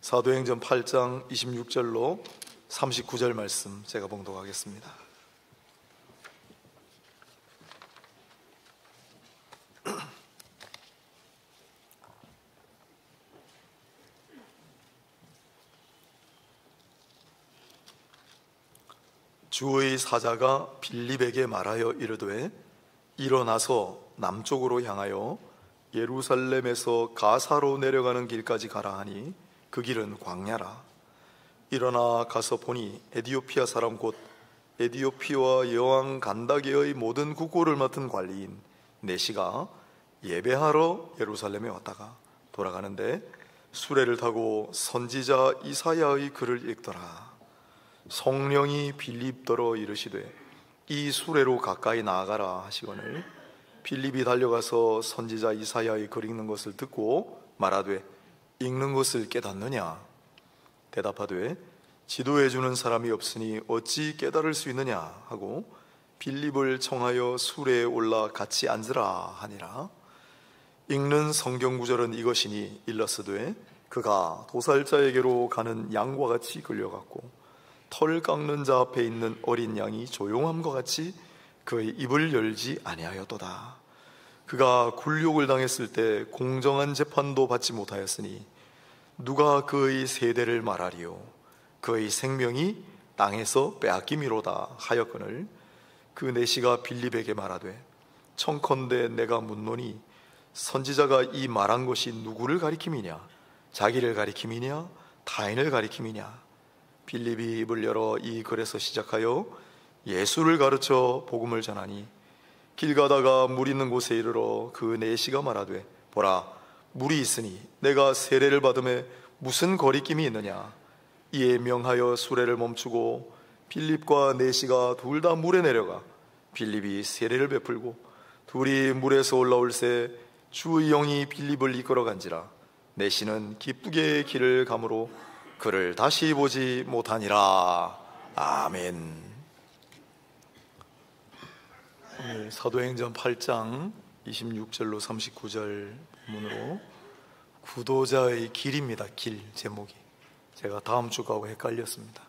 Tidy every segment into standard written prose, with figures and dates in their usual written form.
사도행전 8장 26절로 39절 말씀 제가 봉독하겠습니다. 주의 사자가 빌립에게 말하여 이르되 일어나서 남쪽으로 향하여 예루살렘에서 가사로 내려가는 길까지 가라 하니 그 길은 광야라. 일어나 가서 보니 에디오피아 사람 곧 에디오피아와 여왕 간다게의 모든 국고를 맡은 관리인 네시가 예배하러 예루살렘에 왔다가 돌아가는데 수레를 타고 선지자 이사야의 글을 읽더라. 성령이 빌립더러 이르시되 이 수레로 가까이 나아가라 하시거늘 빌립이 달려가서 선지자 이사야의 글 읽는 것을 듣고 말하되 읽는 것을 깨닫느냐? 대답하되 지도해 주는 사람이 없으니 어찌 깨달을 수 있느냐 하고 빌립을 청하여 수레에 올라 같이 앉으라 하니라. 읽는 성경 구절은 이것이니 일러스되 그가 도살자에게로 가는 양과 같이 끌려갔고 털 깎는 자 앞에 있는 어린 양이 조용함과 같이 그의 입을 열지 아니하였도다. 그가 굴욕을 당했을 때 공정한 재판도 받지 못하였으니 누가 그의 세대를 말하리요? 그의 생명이 땅에서 빼앗김이로다 하였거늘 그 네시가 빌립에게 말하되 청컨대 내가 묻노니 선지자가 이 말한 것이 누구를 가리킴이냐? 자기를 가리킴이냐? 타인을 가리킴이냐? 빌립이 입을 열어 이 글에서 시작하여 예수를 가르쳐 복음을 전하니 길 가다가 물 있는 곳에 이르러 그 네시가 말하되 보라 물이 있으니 내가 세례를 받음에 무슨 거리낌이 있느냐? 이에 명하여 수레를 멈추고 빌립과 네시가 둘 다 물에 내려가 빌립이 세례를 베풀고 둘이 물에서 올라올새 주의 영이 빌립을 이끌어간지라. 네시는 기쁘게 길을 가므로 그를 다시 보지 못하니라. 아멘. 오늘 사도행전 8장 26절로 39절 본문으로 구도자의 길입니다. 길 제목이 제가 다음 주 가고 헷갈렸습니다.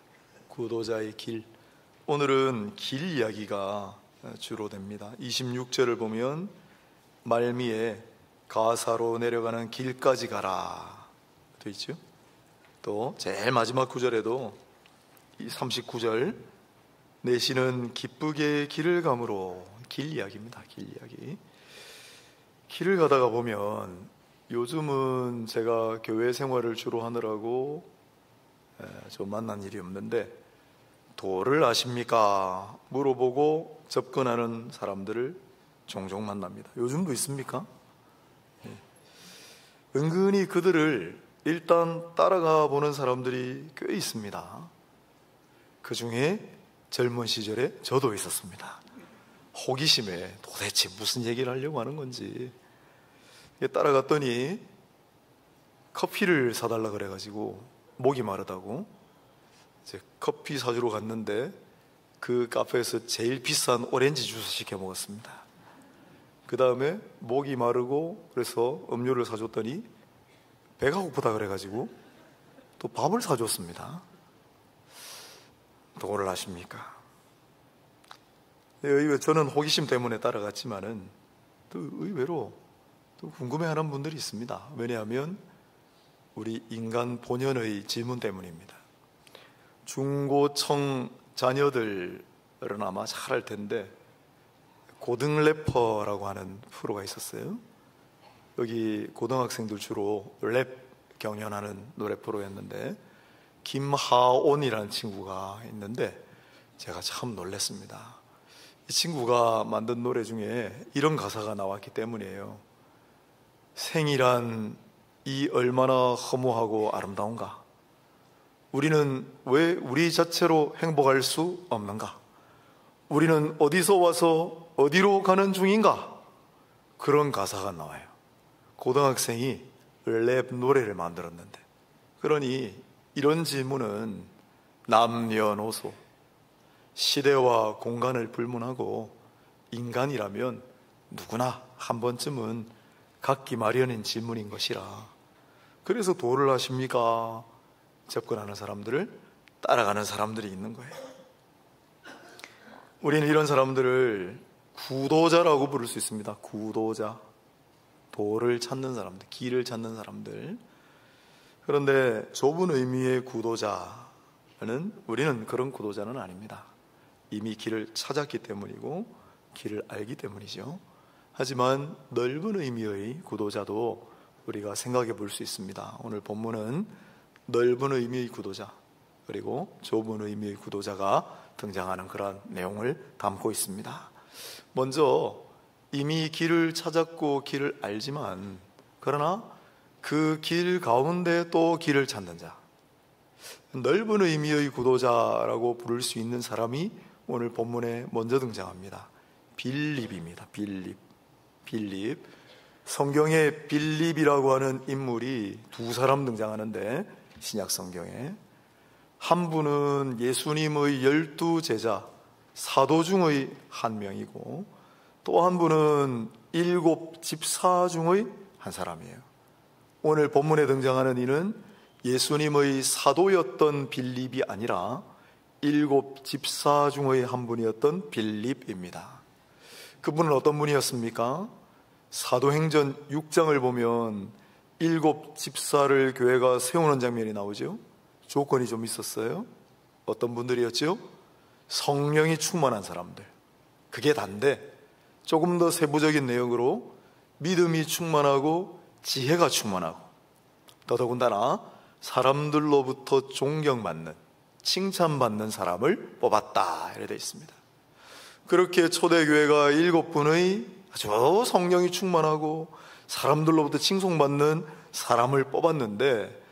구도자의 길. 오늘은 길 이야기가 주로 됩니다. 26절을 보면 말미에 가사로 내려가는 길까지 가라 되어 있죠. 또 제일 마지막 구절에도 이 39절 내시는 기쁘게 길을 가므로 길 이야기입니다. 길 이야기. 길을 가다가 보면 요즘은 제가 교회 생활을 주로 하느라고 좀 만난 일이 없는데 도를 아십니까? 물어보고 접근하는 사람들을 종종 만납니다. 요즘도 있습니까? 은근히 그들을 일단 따라가 보는 사람들이 꽤 있습니다. 그 중에 젊은 시절에 저도 있었습니다. 호기심에 도대체 무슨 얘기를 하려고 하는 건지 따라갔더니 커피를 사달라 그래가지고 목이 마르다고 이제 커피 사주러 갔는데 그 카페에서 제일 비싼 오렌지 주스 시켜 먹었습니다. 그 다음에 목이 마르고 그래서 음료를 사줬더니 배가 고프다 그래가지고 또 밥을 사줬습니다. 도를 아십니까? 저는 호기심 때문에 따라갔지만은 또 의외로 또 궁금해하는 분들이 있습니다. 왜냐하면 우리 인간 본연의 질문 때문입니다. 중고청 자녀들은 아마 잘 알 텐데 고등 래퍼라고 하는 프로가 있었어요. 여기 고등학생들 주로 랩 경연하는 노래 프로였는데 김하온이라는 친구가 있는데 제가 참 놀랐습니다. 이 친구가 만든 노래 중에 이런 가사가 나왔기 때문이에요. 생이란 이 얼마나 허무하고 아름다운가? 우리는 왜 우리 자체로 행복할 수 없는가? 우리는 어디서 와서 어디로 가는 중인가? 그런 가사가 나와요. 고등학생이 랩 노래를 만들었는데, 그러니 이런 질문은 남녀노소 시대와 공간을 불문하고 인간이라면 누구나 한 번쯤은 갖기 마련인 질문인 것이라. 그래서 도를 아십니까? 접근하는 사람들을 따라가는 사람들이 있는 거예요. 우리는 이런 사람들을 구도자라고 부를 수 있습니다. 구도자, 도를 찾는 사람들, 길을 찾는 사람들. 그런데 좁은 의미의 구도자는, 우리는 그런 구도자는 아닙니다. 이미 길을 찾았기 때문이고 길을 알기 때문이죠. 하지만 넓은 의미의 구도자도 우리가 생각해 볼 수 있습니다. 오늘 본문은 넓은 의미의 구도자, 그리고 좁은 의미의 구도자가 등장하는 그런 내용을 담고 있습니다. 먼저 이미 길을 찾았고 길을 알지만, 그러나 그 길 가운데 또 길을 찾는 자, 넓은 의미의 구도자라고 부를 수 있는 사람이 오늘 본문에 먼저 등장합니다. 빌립입니다. 빌립. 성경에 빌립이라고 하는 인물이 두 사람 등장하는데, 신약 성경에 한 분은 예수님의 12 제자 사도 중의 한 명이고, 또 한 분은 7 집사 중의 한 사람이에요. 오늘 본문에 등장하는 이는 예수님의 사도였던 빌립이 아니라 7 집사 중의 한 분이었던 빌립입니다. 그분은 어떤 분이었습니까? 사도행전 6장을 보면 7 집사를 교회가 세우는 장면이 나오죠. 조건이 좀 있었어요. 어떤 분들이었죠? 성령이 충만한 사람들. 그게 단데 조금 더 세부적인 내용으로 믿음이 충만하고 지혜가 충만하고, 더더군다나 사람들로부터 존경받는, 칭찬받는 사람을 뽑았다, 이렇게 되어 있습니다. 그렇게 초대교회가 7분의 아주 성령이 충만하고 사람들로부터 칭송받는 사람을 뽑았는데,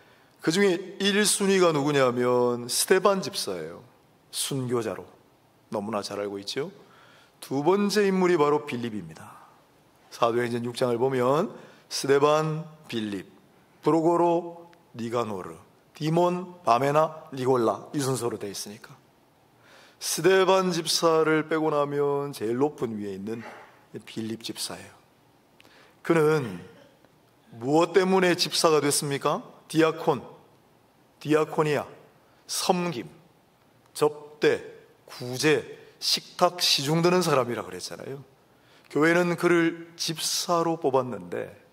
그 중에 1순위가 누구냐면 스데반 집사예요. 순교자로 너무나 잘 알고 있죠. 두 번째 인물이 바로 빌립입니다. 사도행전 6장을 보면 스데반, 빌립, 브로고로, 니가노르, 디몬, 바메나, 니골라, 이 순서로 되어 있으니까 스데반 집사를 빼고 나면 제일 높은 위에 있는 빌립 집사예요. 그는 무엇 때문에 집사가 됐습니까? 디아코니아, 섬김, 접대, 구제, 식탁, 시중 드는 사람이라 그랬잖아요. 교회는 그를 집사로 뽑았는데,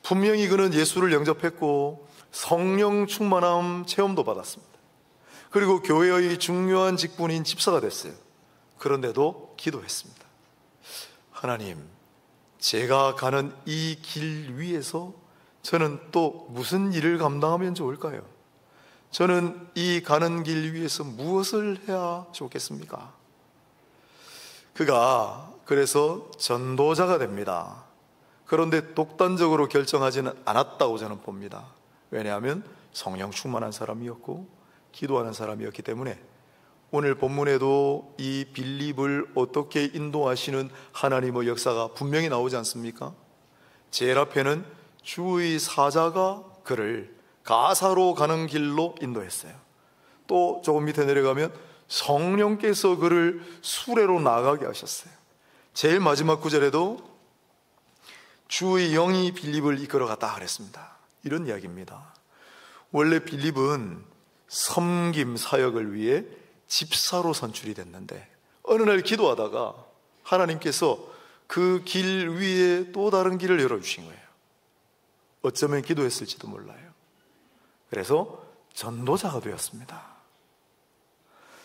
분명히 그는 예수를 영접했고 성령 충만함 체험도 받았습니다. 그리고 교회의 중요한 직분인 집사가 됐어요. 그런데도 기도했습니다. 하나님, 제가 가는 이 길 위에서 저는 또 무슨 일을 감당하면 좋을까요? 저는 이 가는 길 위에서 무엇을 해야 좋겠습니까? 그가 그래서 전도자가 됩니다. 그런데 독단적으로 결정하지는 않았다고 저는 봅니다. 왜냐하면 성령 충만한 사람이었고 기도하는 사람이었기 때문에 오늘 본문에도 이 빌립을 어떻게 인도하시는 하나님의 역사가 분명히 나오지 않습니까? 제일 앞에는 주의 사자가 그를 가사로 가는 길로 인도했어요. 또 조금 밑에 내려가면 성령께서 그를 수레로 나가게 하셨어요. 제일 마지막 구절에도 주의 영이 빌립을 이끌어갔다 그랬습니다. 이런 이야기입니다. 원래 빌립은 섬김 사역을 위해 집사로 선출이 됐는데 어느 날 기도하다가 하나님께서 그 길 위에 또 다른 길을 열어주신 거예요. 어쩌면 기도했을지도 몰라요. 그래서 전도자가 되었습니다.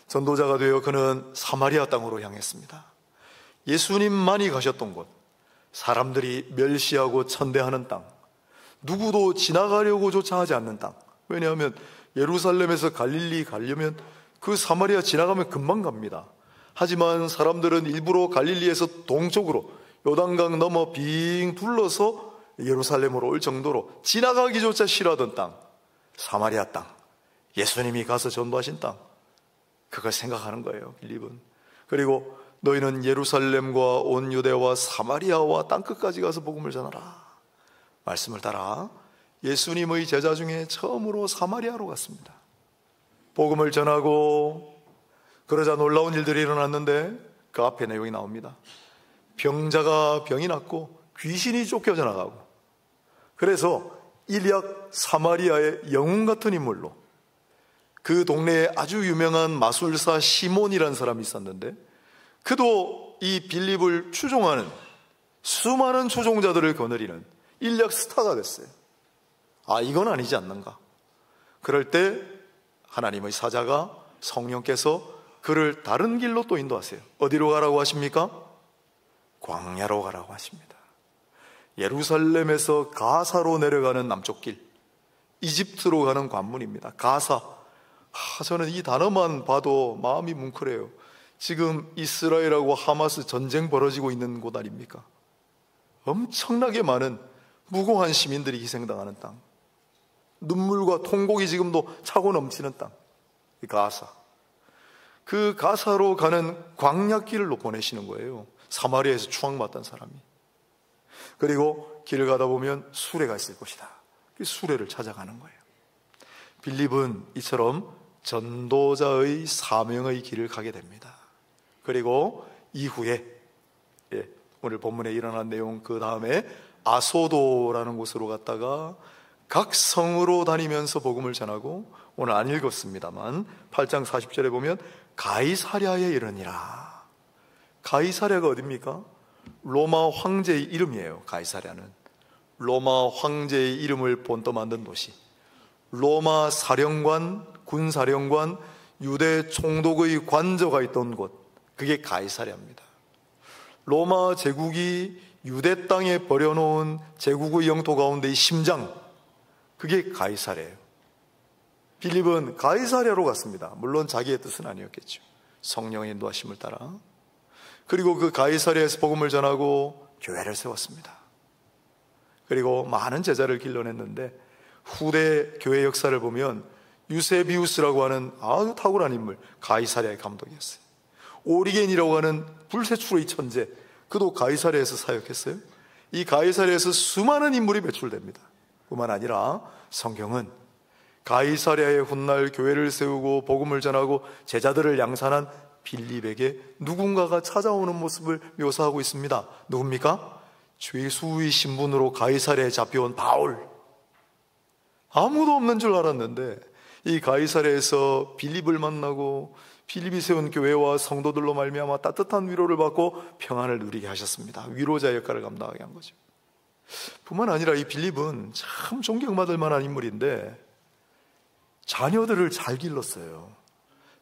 전도자가 되어 그는 사마리아 땅으로 향했습니다. 예수님만이 가셨던 곳, 사람들이 멸시하고 천대하는 땅, 누구도 지나가려고 조차 하지 않는 땅. 왜냐하면 예루살렘에서 갈릴리 가려면 그 사마리아 지나가면 금방 갑니다. 하지만 사람들은 일부러 갈릴리에서 동쪽으로 요단강 넘어 빙 둘러서 예루살렘으로 올 정도로 지나가기조차 싫어하던 땅, 사마리아 땅, 예수님이 가서 전도하신 땅, 그걸 생각하는 거예요, 빌립은. 그리고 너희는 예루살렘과 온 유대와 사마리아와 땅끝까지 가서 복음을 전하라. 말씀을 따라 예수님의 제자 중에 처음으로 사마리아로 갔습니다. 복음을 전하고 그러자 놀라운 일들이 일어났는데 그 앞에 내용이 나옵니다. 병자가 병이 났고 귀신이 쫓겨져 나가고, 그래서 일약 사마리아의 영웅 같은 인물로, 그 동네에 아주 유명한 마술사 시몬이라는 사람이 있었는데, 그도 이 빌립을 추종하는 수많은 추종자들을 거느리는 인력 스타가 됐어요. 이건 아니지 않는가. 그럴 때 하나님의 사자가, 성령께서 그를 다른 길로 또 인도하세요. 어디로 가라고 하십니까? 광야로 가라고 하십니다. 예루살렘에서 가사로 내려가는 남쪽 길, 이집트로 가는 관문입니다. 가사. 저는 이 단어만 봐도 마음이 뭉클해요. 지금 이스라엘하고 하마스 전쟁 벌어지고 있는 곳 아닙니까? 엄청나게 많은 무고한 시민들이 희생당하는 땅, 눈물과 통곡이 지금도 차고 넘치는 땅, 이 가사. 그 가사로 가는 광야길을 보내시는 거예요. 사마리아에서 추앙받던 사람이. 그리고 길을 가다 보면 수레가 있을 것이다. 그 수레를 찾아가는 거예요. 빌립은 이처럼 전도자의 사명의 길을 가게 됩니다. 그리고 이후에 오늘 본문에 일어난 내용, 그 다음에 아소도라는 곳으로 갔다가 각 성으로 다니면서 복음을 전하고, 오늘 안 읽었습니다만 8장 40절에 보면 가이사랴에 이르니라. 가이사랴가 어딥니까? 로마 황제의 이름이에요. 가이사랴는 로마 황제의 이름을 본떠 만든 도시. 로마 사령관, 군사령관, 유대 총독의 관저가 있던 곳, 그게 가이사랴입니다. 로마 제국이 유대 땅에 버려놓은 제국의 영토 가운데의 심장, 그게 가이사랴예요. 빌립은 가이사랴로 갔습니다. 물론 자기의 뜻은 아니었겠죠. 성령의 인도하심을 따라. 그리고 그 가이사랴에서 복음을 전하고 교회를 세웠습니다. 그리고 많은 제자를 길러냈는데, 후대 교회 역사를 보면 유세비우스라고 하는 아주 탁월한 인물, 가이사랴의 감독이었어요. 오리겐이라고 하는 불세출의 천재, 그도 가이사랴에서 사역했어요. 이 가이사랴에서 수많은 인물이 배출됩니다. 뿐만 아니라 성경은 가이사랴의 훗날 교회를 세우고 복음을 전하고 제자들을 양산한 빌립에게 누군가가 찾아오는 모습을 묘사하고 있습니다. 누굽니까? 죄수의 신분으로 가이사랴에 잡혀온 바울. 아무도 없는 줄 알았는데 이 가이사랴에서 빌립을 만나고 빌립이 세운 교회와 성도들로 말미암아 따뜻한 위로를 받고 평안을 누리게 하셨습니다. 위로자 역할을 감당하게 한 거죠. 뿐만 아니라 이 빌립은 참 존경받을 만한 인물인데 자녀들을 잘 길렀어요.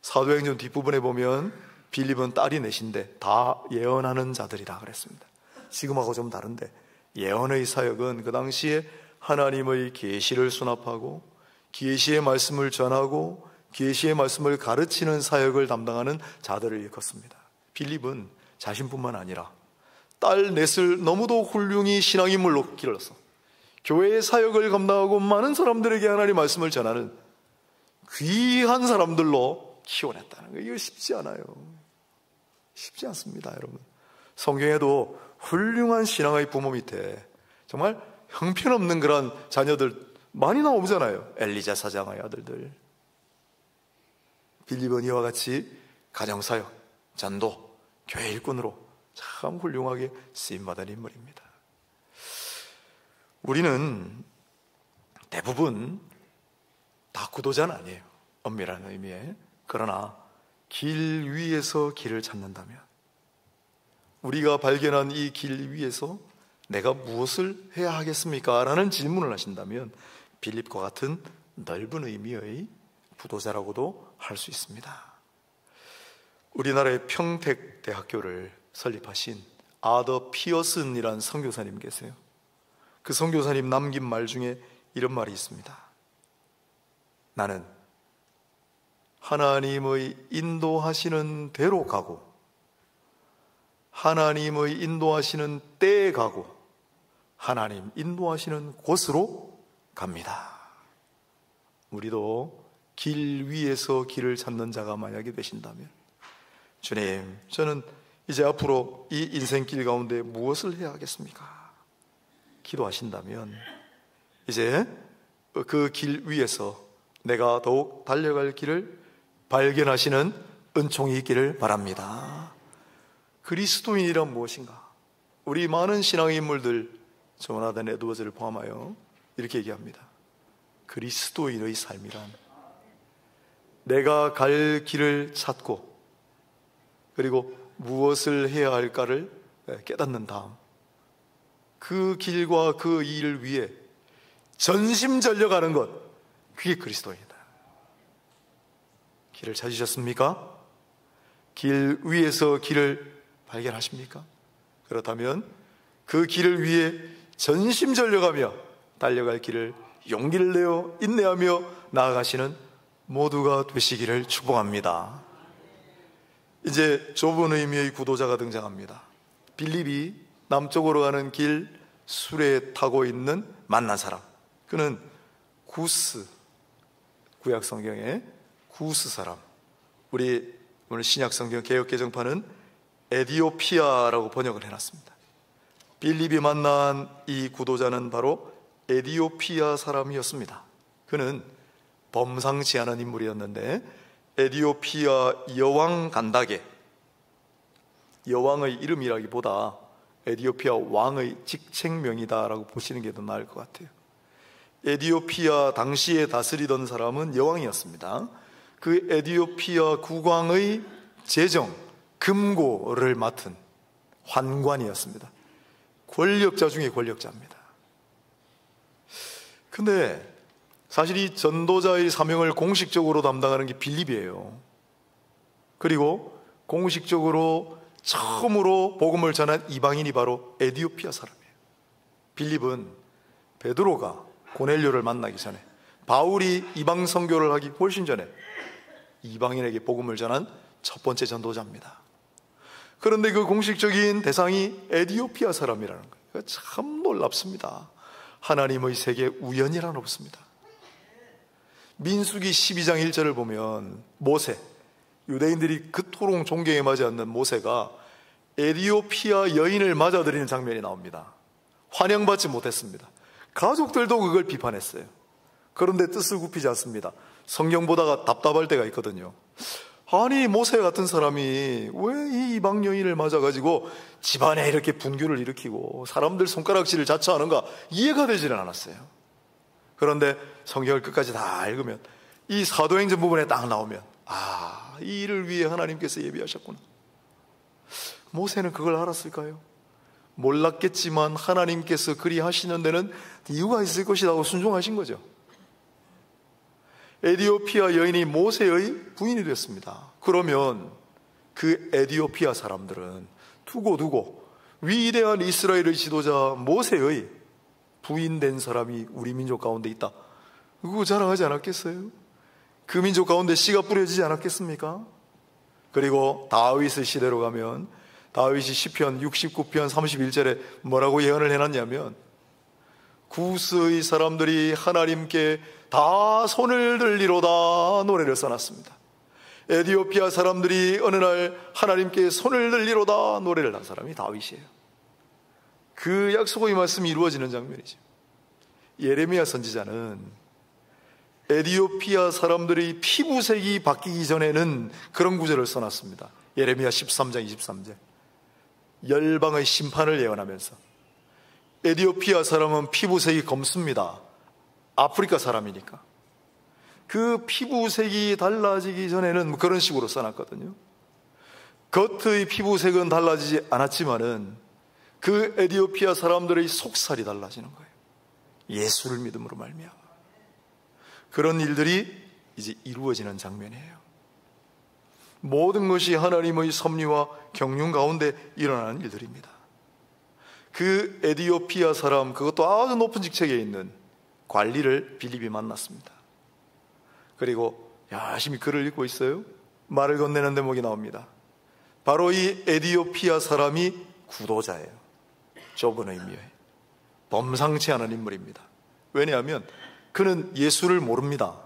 사도행전 뒷부분에 보면 빌립은 딸이 넷인데 다 예언하는 자들이라 그랬습니다. 지금하고 좀 다른데, 예언의 사역은 그 당시에 하나님의 계시를 수납하고 계시의 말씀을 전하고 계시의 말씀을 가르치는 사역을 담당하는 자들을 일컫습니다. 빌립은 자신뿐만 아니라 딸 넷을 너무도 훌륭히 신앙인물로 길러서 교회의 사역을 감당하고 많은 사람들에게 하나님의 말씀을 전하는 귀한 사람들로 키워냈다는 거예요. 이거 쉽지 않아요. 쉽지 않습니다, 여러분. 성경에도 훌륭한 신앙의 부모 밑에 정말 형편없는 그런 자녀들 많이 나오잖아요. 엘리자 사장의 아들들. 빌립은 이와 같이 가정사역, 전도, 교회 일꾼으로 참 훌륭하게 쓰임받은 인물입니다. 우리는 대부분 다 구도자는 아니에요, 엄밀한 의미에. 그러나 길 위에서 길을 찾는다면, 우리가 발견한 이 길 위에서 내가 무엇을 해야 하겠습니까? 라는 질문을 하신다면 빌립과 같은 넓은 의미의 부도자라고도 할 수 있습니다. 우리나라의 평택대학교를 설립하신 아더 피어슨이라는 선교사님 계세요. 그 선교사님 남긴 말 중에 이런 말이 있습니다. 나는 하나님의 인도하시는 대로 가고 하나님의 인도하시는 때에 가고 하나님 인도하시는 곳으로 갑니다. 우리도 길 위에서 길을 찾는 자가 만약에 되신다면, 주님, 저는 이제 앞으로 이 인생길 가운데 무엇을 해야 하겠습니까? 기도하신다면 이제 그 길 위에서 내가 더욱 달려갈 길을 발견하시는 은총이 있기를 바랍니다. 그리스도인이란 무엇인가? 우리 많은 신앙의 인물들, 조나단 에드워즈를 포함하여 이렇게 얘기합니다. 그리스도인의 삶이란 내가 갈 길을 찾고 그리고 무엇을 해야 할까를 깨닫는 다음 그 길과 그 일을 위해 전심전력하는 것, 그게 그리스도인이다. 길을 찾으셨습니까? 길 위에서 길을 발견하십니까? 그렇다면 그 길을 위해 전심전력하며 달려갈 길을 용기를 내어 인내하며 나아가시는 모두가 되시기를 축복합니다. 이제 좁은 의미의 구도자가 등장합니다. 빌립이 남쪽으로 가는 길 수레에 타고 있는 만난 사람, 그는 구스, 구약 성경의 구스 사람, 우리 오늘 신약 성경 개역 개정판은 에디오피아라고 번역을 해놨습니다. 빌립이 만난 이 구도자는 바로 에디오피아 사람이었습니다. 그는 범상치 않은 인물이었는데 에디오피아 여왕 간다게, 여왕의 이름이라기보다 에디오피아 왕의 직책명이다라고 보시는 게 더 나을 것 같아요. 에디오피아 당시에 다스리던 사람은 여왕이었습니다. 그 에디오피아 국왕의 재정, 금고를 맡은 환관이었습니다. 권력자 중에 권력자입니다. 근데 사실 이 전도자의 사명을 공식적으로 담당하는 게 빌립이에요. 그리고 공식적으로 처음으로 복음을 전한 이방인이 바로 에디오피아 사람이에요. 빌립은 베드로가 고넬료를 만나기 전에, 바울이 이방 선교를 하기 훨씬 전에 이방인에게 복음을 전한 첫 번째 전도자입니다. 그런데 그 공식적인 대상이 에디오피아 사람이라는 거예요. 참 놀랍습니다. 하나님의 세계에 우연이란 없습니다. 민수기 12장 1절을 보면 모세, 유대인들이 그토록 존경에 맞지 않는 모세가 에디오피아 여인을 맞아들이는 장면이 나옵니다. 환영받지 못했습니다. 가족들도 그걸 비판했어요. 그런데 뜻을 굽히지 않습니다. 성경 보다가 답답할 때가 있거든요. 아니, 모세 같은 사람이 왜 이 이방 여인을 맞아가지고 집안에 이렇게 분규를 일으키고 사람들 손가락질을 자처하는가 이해가 되지는 않았어요. 그런데 성경을 끝까지 다 읽으면 이 사도행전 부분에 딱 나오면 이 일을 위해 하나님께서 예비하셨구나. 모세는 그걸 알았을까요? 몰랐겠지만 하나님께서 그리 하시는 데는 이유가 있을 것이라고 순종하신 거죠. 에디오피아 여인이 모세의 부인이 됐습니다. 그러면 그 에디오피아 사람들은 두고 위대한 이스라엘의 지도자 모세의 부인된 사람이 우리 민족 가운데 있다, 그거 자랑하지 않았겠어요? 그 민족 가운데 씨가 뿌려지지 않았겠습니까? 그리고 다윗의 시대로 가면 다윗이 시편 69편 31절에 뭐라고 예언을 해놨냐면 구스의 사람들이 하나님께 다 손을 들리로다 노래를 써놨습니다. 에디오피아 사람들이 어느 날 하나님께 손을 들리로다 노래를 한 사람이 다윗이에요. 그 약속의 말씀이 이루어지는 장면이죠. 예레미야 선지자는 에디오피아 사람들의 피부색이 바뀌기 전에는 그런 구절을 써놨습니다. 예레미야 13장 23절, 열방의 심판을 예언하면서 에디오피아 사람은 피부색이 검습니다. 아프리카 사람이니까. 그 피부색이 달라지기 전에는 그런 식으로 써놨거든요. 겉의 피부색은 달라지지 않았지만은 그 에디오피아 사람들의 속살이 달라지는 거예요. 예수를 믿음으로 말미암아. 그런 일들이 이제 이루어지는 장면이에요. 모든 것이 하나님의 섭리와 경륜 가운데 일어나는 일들입니다. 그 에디오피아 사람, 그것도 아주 높은 직책에 있는 관리를 빌립이 만났습니다. 그리고 열심히 글을 읽고 있어요. 말을 건네는 대목이 나옵니다. 바로 이 에디오피아 사람이 구도자예요. 좁은 의미의 범상치 않은 인물입니다. 왜냐하면 그는 예수를 모릅니다.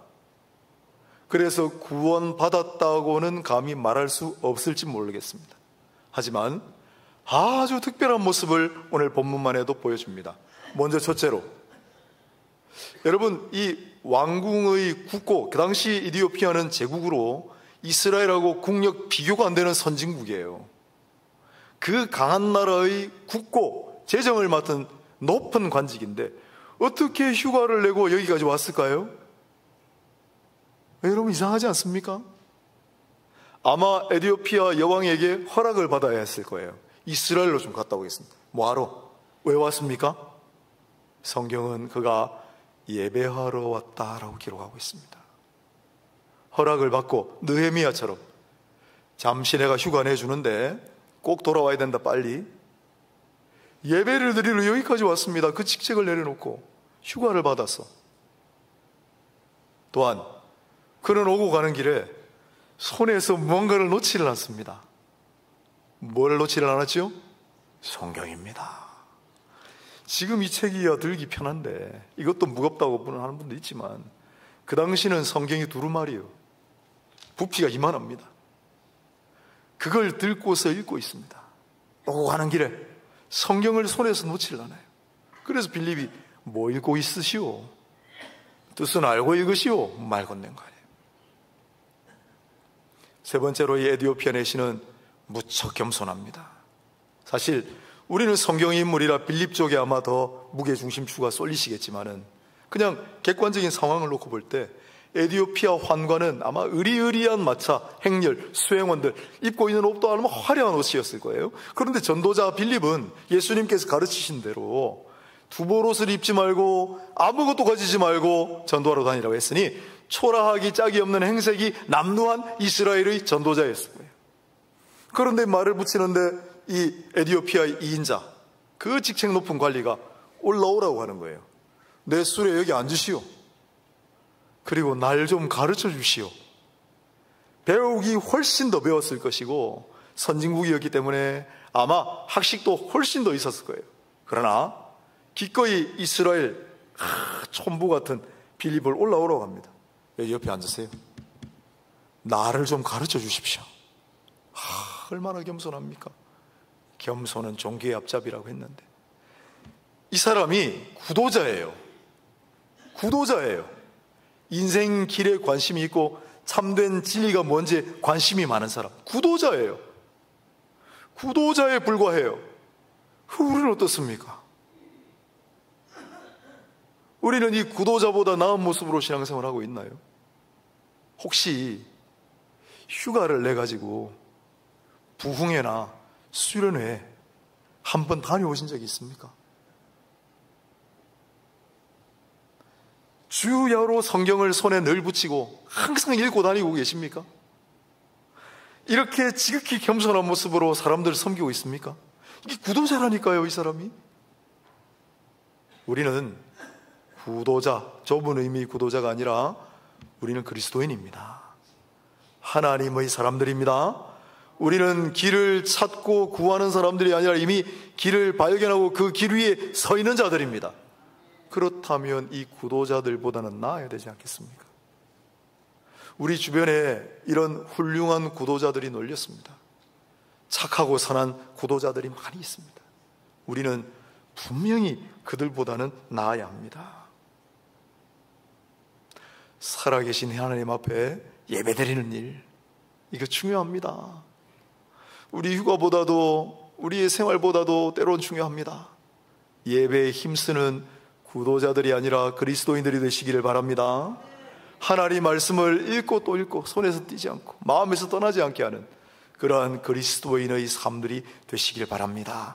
그래서 구원받았다고는 감히 말할 수 없을지 모르겠습니다. 하지만 아주 특별한 모습을 오늘 본문만 해도 보여줍니다. 먼저 첫째로, 여러분, 이 왕궁의 국고, 그 당시 이디오피아는 제국으로 이스라엘하고 국력 비교가 안 되는 선진국이에요. 그 강한 나라의 국고, 재정을 맡은 높은 관직인데 어떻게 휴가를 내고 여기까지 왔을까요? 여러분 이상하지 않습니까? 아마 에티오피아 여왕에게 허락을 받아야 했을 거예요. 이스라엘로 좀 갔다 오겠습니다. 뭐하러? 왜 왔습니까? 성경은 그가 예배하러 왔다라고 기록하고 있습니다. 허락을 받고 느헤미야처럼 잠시 내가 휴가 내주는데 꼭 돌아와야 된다 빨리. 예배를 드리러 여기까지 왔습니다. 그 직책을 내려놓고 휴가를 받았어. 또한 그는 오고 가는 길에 손에서 무언가를 놓지를 않습니다. 뭘 놓지를 않았죠? 성경입니다. 지금 이 책이야 들기 편한데 이것도 무겁다고 하는 분도 있지만 그 당시는 성경이 두루마리요. 부피가 이만합니다. 그걸 들고서 읽고 있습니다. 오고 가는 길에 성경을 손에서 놓지를 않아요. 그래서 빌립이 뭐 읽고 있으시오? 뜻은 알고 읽으시오? 말 건넨 거 아니에요. 세 번째로 이 에티오피아 내시는 무척 겸손합니다. 사실 우리는 성경 인물이라 빌립 쪽에 아마 더 무게중심추가 쏠리시겠지만은 그냥 객관적인 상황을 놓고 볼 때 에티오피아 환관은 아마 으리으리한 마차, 행렬, 수행원들 입고 있는 옷도 아마 화려한 옷이었을 거예요. 그런데 전도자 빌립은 예수님께서 가르치신 대로 두벌옷을 입지 말고 아무것도 가지지 말고 전도하러 다니라고 했으니 초라하기 짝이 없는 행색이 남루한 이스라엘의 전도자였을 거예요. 그런데 말을 붙이는데 이 에티오피아의 2인자, 그 직책 높은 관리가 올라오라고 하는 거예요. 내 술에 여기 앉으시오. 그리고 날 좀 가르쳐 주시오. 배우기 훨씬 더 배웠을 것이고 선진국이었기 때문에 아마 학식도 훨씬 더 있었을 거예요. 그러나 기꺼이 이스라엘 촌부 같은 빌립을 올라오라고 합니다. 여기 옆에 앉으세요. 나를 좀 가르쳐 주십시오. 얼마나 겸손합니까? 겸손은 종교의 앞잡이라고 했는데 이 사람이 구도자예요. 구도자예요. 인생 길에 관심이 있고 참된 진리가 뭔지 관심이 많은 사람. 구도자예요. 구도자에 불과해요. 우리는 어떻습니까? 우리는 이 구도자보다 나은 모습으로 신앙생활을 하고 있나요? 혹시 휴가를 내가지고 부흥회나 수련회 한번 다녀오신 적이 있습니까? 주야로 성경을 손에 늘 붙이고 항상 읽고 다니고 계십니까? 이렇게 지극히 겸손한 모습으로 사람들을 섬기고 있습니까? 이게 구도자라니까요, 이 사람이. 우리는 구도자, 좁은 의미의 구도자가 아니라 우리는 그리스도인입니다. 하나님의 사람들입니다. 우리는 길을 찾고 구하는 사람들이 아니라 이미 길을 발견하고 그 길 위에 서 있는 자들입니다. 그렇다면 이 구도자들보다는 나아야 되지 않겠습니까? 우리 주변에 이런 훌륭한 구도자들이 널렸습니다. 착하고 선한 구도자들이 많이 있습니다. 우리는 분명히 그들보다는 나아야 합니다. 살아계신 하나님 앞에 예배드리는 일, 이거 중요합니다. 우리 휴가보다도 우리의 생활보다도 때론 중요합니다. 예배에 힘쓰는 구도자들이 아니라 그리스도인들이 되시기를 바랍니다. 하나님 말씀을 읽고 또 읽고 손에서 띄지 않고 마음에서 떠나지 않게 하는 그러한 그리스도인의 삶들이 되시길 바랍니다.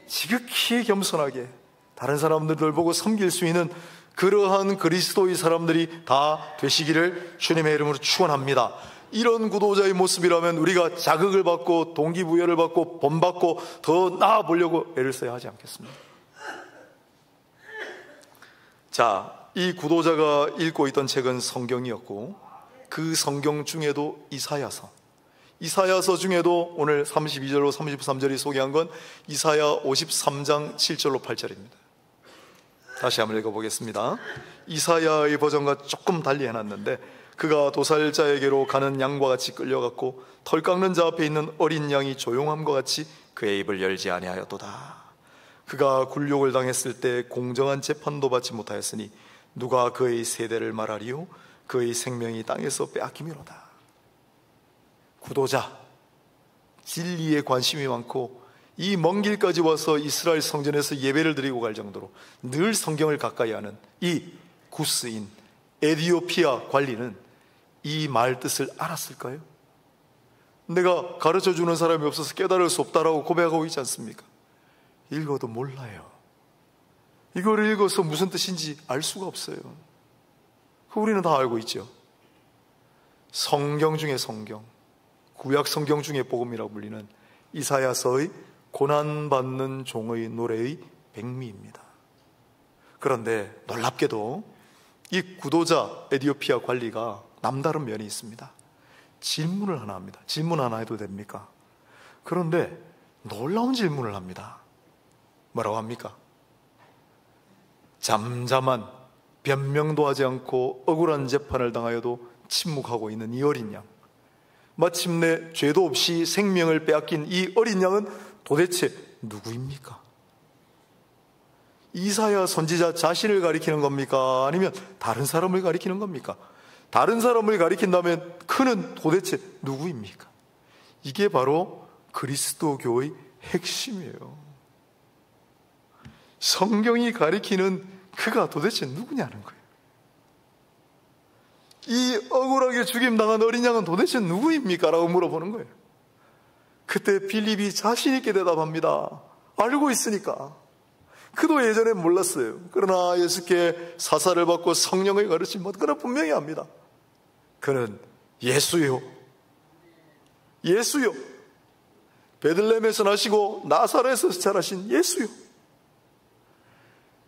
지극히 겸손하게 다른 사람들을 보고 섬길 수 있는 그러한 그리스도의 사람들이 다 되시기를 주님의 이름으로 축원합니다. 이런 구도자의 모습이라면 우리가 자극을 받고 동기부여를 받고 본받고 더 나아보려고 애를 써야 하지 않겠습니까? 자, 이 구도자가 읽고 있던 책은 성경이었고 그 성경 중에도 이사야서 중에도 오늘 32절로 33절이 소개한 건 이사야 53장 7절로 8절입니다. 다시 한번 읽어보겠습니다. 이사야의 버전과 조금 달리 해놨는데 그가 도살자에게로 가는 양과 같이 끌려갔고 털 깎는 자 앞에 있는 어린 양이 조용함과 같이 그의 입을 열지 아니하였도다. 그가 굴욕을 당했을 때 공정한 재판도 받지 못하였으니 누가 그의 세대를 말하리요? 그의 생명이 땅에서 빼앗기미로다. 구도자, 진리에 관심이 많고 이 먼 길까지 와서 이스라엘 성전에서 예배를 드리고 갈 정도로 늘 성경을 가까이 하는 이 구스인 에디오피아 관리는 이 말 뜻을 알았을까요? 내가 가르쳐주는 사람이 없어서 깨달을 수 없다라고 고백하고 있지 않습니까? 읽어도 몰라요. 이걸 읽어서 무슨 뜻인지 알 수가 없어요. 우리는 다 알고 있죠. 성경 중에 성경, 구약 성경 중에 복음이라고 불리는 이사야서의 고난받는 종의 노래의 백미입니다. 그런데 놀랍게도 이 구도자 에디오피아 관리가 남다른 면이 있습니다. 질문을 하나 합니다. 질문 하나 해도 됩니까? 그런데 놀라운 질문을 합니다. 뭐라고 합니까? 잠잠한, 변명도 하지 않고 억울한 재판을 당하여도 침묵하고 있는 이 어린 양, 마침내 죄도 없이 생명을 빼앗긴 이 어린 양은 도대체 누구입니까? 이사야 선지자 자신을 가리키는 겁니까? 아니면 다른 사람을 가리키는 겁니까? 다른 사람을 가리킨다면 그는 도대체 누구입니까? 이게 바로 그리스도교의 핵심이에요. 성경이 가리키는 그가 도대체 누구냐는 거예요. 이 억울하게 죽임당한 어린 양은 도대체 누구입니까? 라고 물어보는 거예요. 그때 빌립이 자신 있게 대답합니다. 알고 있으니까. 그도 예전에 몰랐어요. 그러나 예수께 사사를 받고 성령의 가르침을 그는 분명히 압니다. 그는 예수요. 예수요. 베들레헴에서 나시고 나사렛에서 자라신 예수요.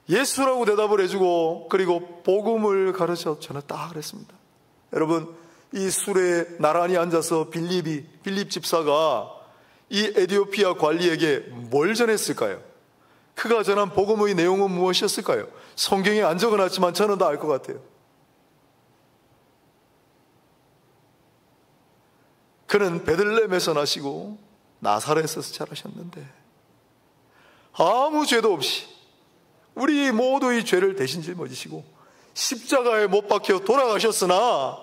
예수라고 대답을 해주고 그리고 복음을 가르쳐 전했다 그랬습니다. 여러분, 이 술에 나란히 앉아서 빌립 집사가 이 에디오피아 관리에게 뭘 전했을까요? 그가 전한 복음의 내용은 무엇이었을까요? 성경에 안 적어놨지만 저는 다 알 것 같아요. 그는 베들레헴에서 나시고 나사렛에서 자라셨는데 아무 죄도 없이 우리 모두의 죄를 대신 짊어지시고 십자가에 못 박혀 돌아가셨으나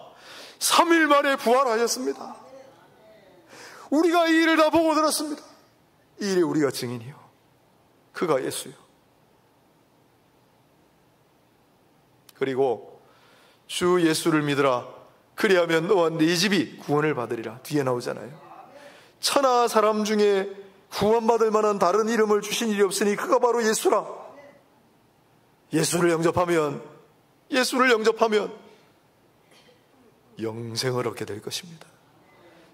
3일 만에 부활하셨습니다. 우리가 이 일을 다 보고 들었습니다. 이 일에 우리가 증인이요. 그가 예수요. 그리고 주 예수를 믿으라. 그리하면 너와 네 집이 구원을 받으리라. 뒤에 나오잖아요. 천하 사람 중에 구원받을 만한 다른 이름을 주신 일이 없으니 그가 바로 예수라. 예수를 영접하면 영생을 얻게 될 것입니다.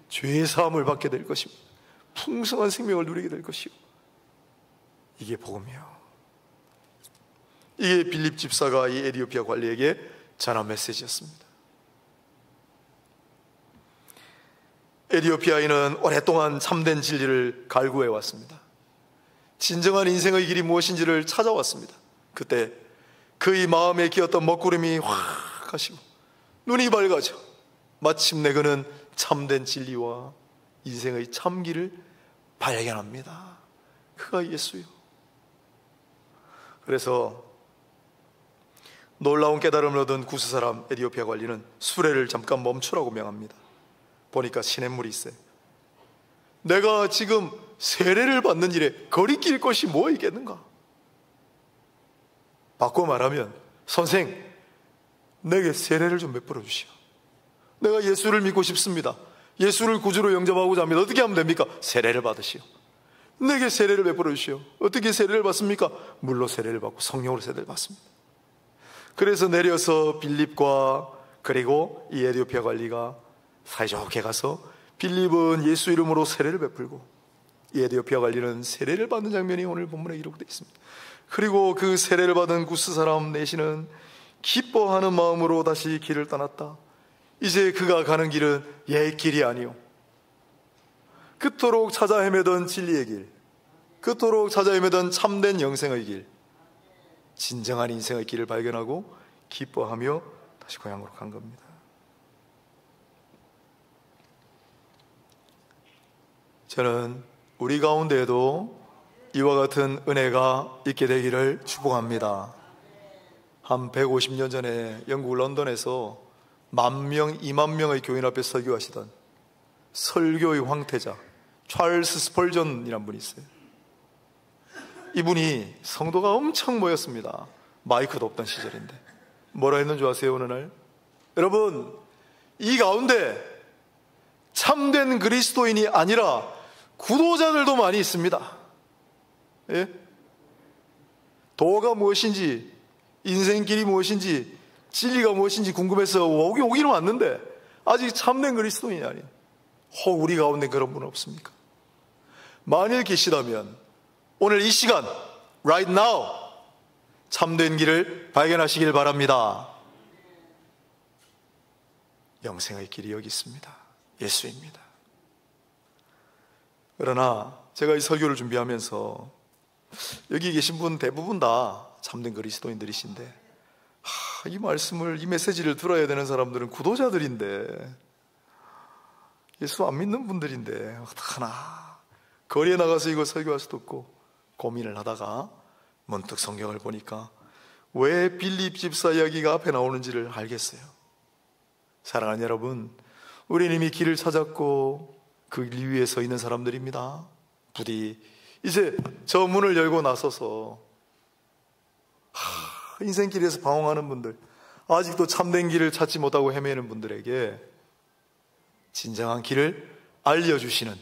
죄의 사함을 받게 될 것입니다. 풍성한 생명을 누리게 될 것이요. 이게 복음이에요. 이게 빌립 집사가 이 에디오피아 관리에게 전한 메시지였습니다. 에디오피아인은 오랫동안 참된 진리를 갈구해 왔습니다. 진정한 인생의 길이 무엇인지를 찾아왔습니다. 그때 그의 마음에 끼었던 먹구름이 확 가시고 눈이 밝아져 마침내 그는 참된 진리와 인생의 참길을 발견합니다. 그가 예수요. 그래서 놀라운 깨달음을 얻은 구스 사람 에디오피아 관리는 수레를 잠깐 멈추라고 명합니다. 보니까 시냇물이 있어요. 내가 지금 세례를 받는 일에 거리낄 것이 뭐 있겠는가? 바꿔 말하면, 선생, 내게 세례를 좀 베풀어 주시오. 내가 예수를 믿고 싶습니다. 예수를 구주로 영접하고자 합니다. 어떻게 하면 됩니까? 세례를 받으시오. 내게 세례를 베풀어 주시오. 어떻게 세례를 받습니까? 물로 세례를 받고 성령으로 세례를 받습니다. 그래서 내려서 빌립과 그리고 이 에디오피아 관리가 사이좋게 가서 빌립은 예수 이름으로 세례를 베풀고 이 에디오피아 관리는 세례를 받는 장면이 오늘 본문에 기록되어 있습니다. 그리고 그 세례를 받은 구스 사람 넷이는 기뻐하는 마음으로 다시 길을 떠났다. 이제 그가 가는 길은 옛 길이 아니요, 그토록 찾아 헤매던 진리의 길, 그토록 찾아 헤매던 참된 영생의 길, 진정한 인생의 길을 발견하고 기뻐하며 다시 고향으로 간 겁니다. 저는 우리 가운데에도 이와 같은 은혜가 있게 되기를 축복합니다. 한 150년 전에 영국 런던에서 10,000명, 20,000명의 교인 앞에 설교하시던 설교의 황태자 찰스 스펄전이라는 분이 있어요. 이분이 성도가 엄청 모였습니다. 마이크도 없던 시절인데 뭐라 했는 줄 아세요? 어느 날, 여러분, 이 가운데 참된 그리스도인이 아니라 구도자들도 많이 있습니다. 예? 도가 무엇인지, 인생길이 무엇인지, 진리가 무엇인지 궁금해서 오기는 왔는데 아직 참된 그리스도인이 아닌, 혹 우리 가운데 그런 분 없습니까? 만일 계시다면 오늘 이 시간, right now, 참된 길을 발견하시길 바랍니다. 영생의 길이 여기 있습니다. 예수입니다. 그러나 제가 이 설교를 준비하면서 여기 계신 분 대부분 다 참된 그리스도인들이신데, 이 말씀을, 이 메시지를 들어야 되는 사람들은 구도자들인데, 예수 안 믿는 분들인데 어떡하나, 거리에 나가서 이거 설교할 수도 없고 고민을 하다가 문득 성경을 보니까 왜 빌립 집사 이야기가 앞에 나오는지를 알겠어요. 사랑하는 여러분, 우리는 이미 길을 찾았고 그 길 위에 서 있는 사람들입니다. 부디 이제 저 문을 열고 나서서 인생길에서 방황하는 분들, 아직도 참된 길을 찾지 못하고 헤매는 분들에게 진정한 길을 알려주시는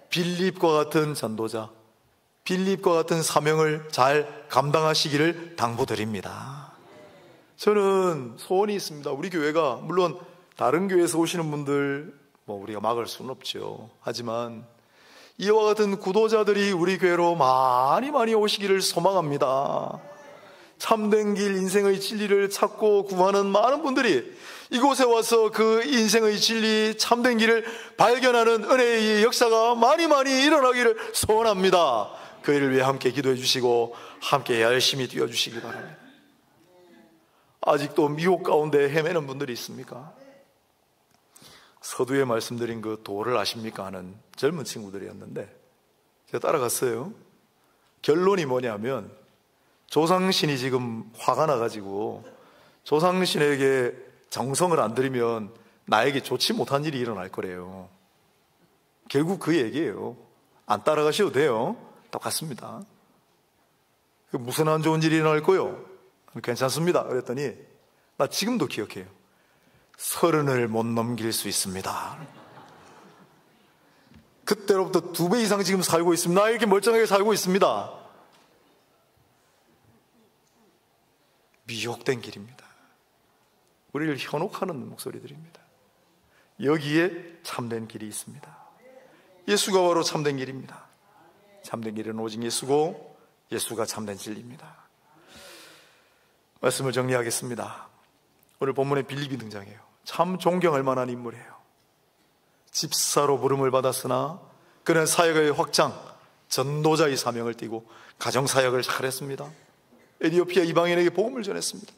빌립과 같은 전도자, 빌립과 같은 사명을 잘 감당하시기를 당부드립니다. 저는 소원이 있습니다. 우리 교회가, 물론 다른 교회에서 오시는 분들 우리가 막을 수는 없죠. 하지만 이와 같은 구도자들이 우리 교회로 많이 오시기를 소망합니다. 참된 길, 인생의 진리를 찾고 구하는 많은 분들이 이곳에 와서 그 인생의 진리, 참된 길을 발견하는 은혜의 역사가 많이 일어나기를 소원합니다. 그 일을 위해 함께 기도해 주시고 함께 열심히 뛰어주시기 바랍니다. 아직도 미혹 가운데 헤매는 분들이 있습니까? 서두에 말씀드린 그 도를 아십니까? 하는 젊은 친구들이었는데 제가 따라갔어요. 결론이 뭐냐면, 조상신이 지금 화가 나가지고 조상신에게 정성을 안 들이면 나에게 좋지 못한 일이 일어날 거래요. 결국 그 얘기예요. 안 따라가셔도 돼요. 똑같습니다. 무슨 안 좋은 일이 일어날 거요? 괜찮습니다. 그랬더니 나 지금도 기억해요. 30을 못 넘길 수 있습니다. 그때로부터 2배 이상 지금 살고 있습니다. 나 이렇게 멀쩡하게 살고 있습니다. 미혹된 길입니다. 우리를 현혹하는 목소리들입니다. 여기에 참된 길이 있습니다. 예수가 바로 참된 길입니다. 참된 길은 오직 예수고 예수가 참된 진리입니다. 말씀을 정리하겠습니다. 오늘 본문에 빌립이 등장해요. 참 존경할 만한 인물이에요. 집사로 부름을 받았으나 그는 사역의 확장, 전도자의 사명을 띠고 가정사역을 잘했습니다. 에티오피아 이방인에게 복음을 전했습니다.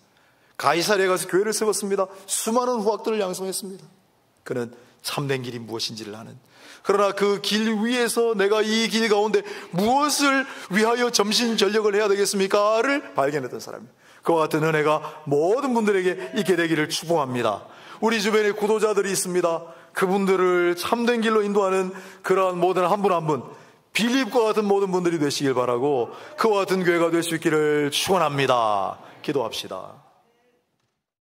가이사랴에 가서 교회를 세웠습니다. 수많은 후학들을 양성했습니다. 그는 참된 길이 무엇인지를 아는, 그러나 그 길 위에서 내가 이 길 가운데 무엇을 위하여 점심전력을 해야 되겠습니까? 를 발견했던 사람입니다. 그와 같은 은혜가 모든 분들에게 있게 되기를 축복합니다. 우리 주변에 구도자들이 있습니다. 그분들을 참된 길로 인도하는 그러한 모든 한 분 한 분, 빌립과 같은 모든 분들이 되시길 바라고 그와 같은 교회가 될 수 있기를 축원합니다. 기도합시다.